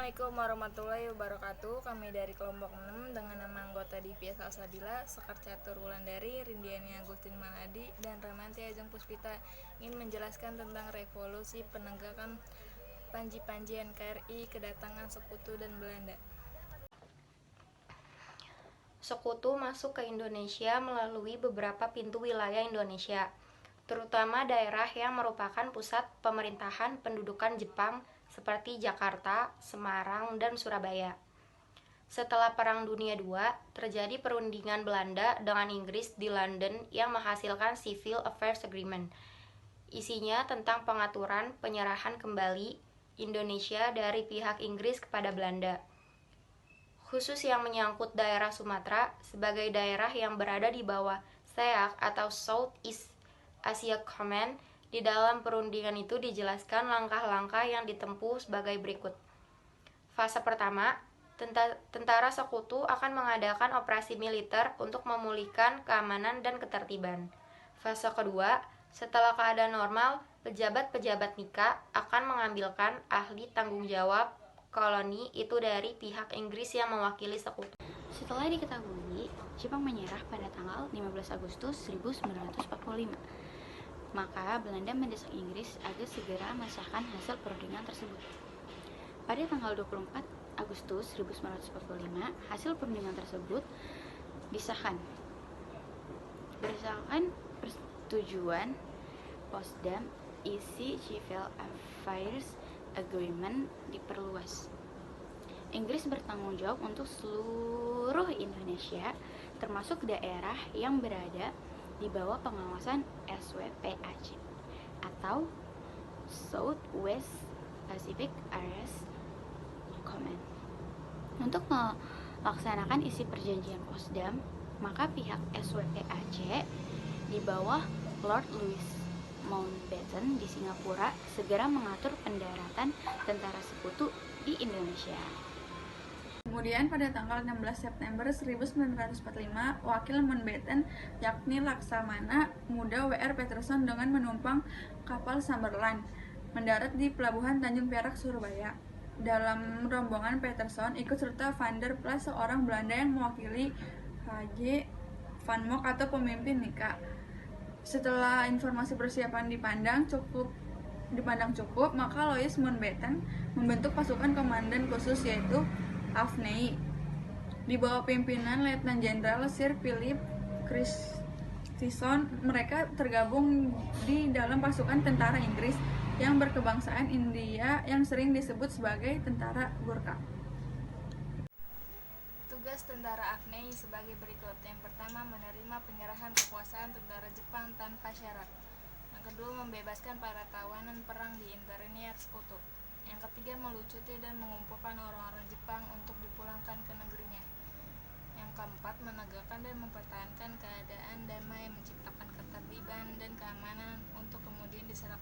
Assalamualaikum warahmatullahi wabarakatuh. Kami dari kelompok 6 dengan nama anggota Divya Salsabila, Sekar Catur Wulandari, Rindiani Agustin Maladi, dan Ramanti Ajeng Puspita ingin menjelaskan tentang revolusi penegakan Panji-Panji NKRI, kedatangan Sekutu dan Belanda. Sekutu masuk ke Indonesia melalui beberapa pintu wilayah Indonesia, terutama daerah yang merupakan pusat pemerintahan pendudukan Jepang seperti Jakarta, Semarang, dan Surabaya. Setelah Perang Dunia II, terjadi perundingan Belanda dengan Inggris di London yang menghasilkan Civil Affairs Agreement. Isinya tentang pengaturan penyerahan kembali Indonesia dari pihak Inggris kepada Belanda, khusus yang menyangkut daerah Sumatera sebagai daerah yang berada di bawah SEAC atau Southeast Asia Command. Di dalam perundingan itu dijelaskan langkah-langkah yang ditempuh sebagai berikut. Fase pertama, tentara Sekutu akan mengadakan operasi militer untuk memulihkan keamanan dan ketertiban. Fase kedua, setelah keadaan normal, pejabat-pejabat NIKA akan mengambilkan ahli tanggung jawab koloni itu dari pihak Inggris yang mewakili Sekutu. Setelah diketahui, Jepang menyerah pada tanggal 15 Agustus 1945. Maka Belanda mendesak Inggris agar segera mensahkan hasil perundingan tersebut. Pada tanggal 24 Agustus 1945, hasil perundingan tersebut disahkan. Berdasarkan persetujuan Potsdam, isi Civil Affairs Agreement diperluas. Inggris bertanggung jawab untuk seluruh Indonesia, termasuk daerah yang berada di bawah pengawasan SWPAC atau Southwest Pacific Areas Command. Untuk melaksanakan isi perjanjian Potsdam, maka pihak SWPAC di bawah Lord Louis Mountbatten di Singapura segera mengatur pendaratan tentara Sekutu di Indonesia. Kemudian pada tanggal 16 September 1945, wakil Mountbatten yakni Laksamana Muda W.R. Peterson dengan menumpang kapal Summerland mendarat di Pelabuhan Tanjung Perak, Surabaya. Dalam rombongan Peterson ikut serta Van der Plas, seorang Belanda yang mewakili H.J. Van Mock atau pemimpin NIKA. Setelah informasi persiapan dipandang cukup, maka Louis Mountbatten membentuk pasukan komandan khusus yaitu Afnei di bawah pimpinan Letnan Jenderal Sir Philip Christison. Mereka tergabung di dalam pasukan tentara Inggris yang berkebangsaan India yang sering disebut sebagai tentara Gurkha. Tugas tentara Afnei sebagai berikut. Yang pertama, menerima penyerahan kekuasaan tentara Jepang tanpa syarat. Yang kedua, membebaskan para tawanan perang di internir Sekutu. Yang ketiga, melucuti dan mengumpulkan orang-orang Jepang untuk dipulangkan ke negerinya. Yang keempat, menegakkan dan mempertahankan keadaan damai, menciptakan ketertiban dan keamanan untuk kemudian diserahkan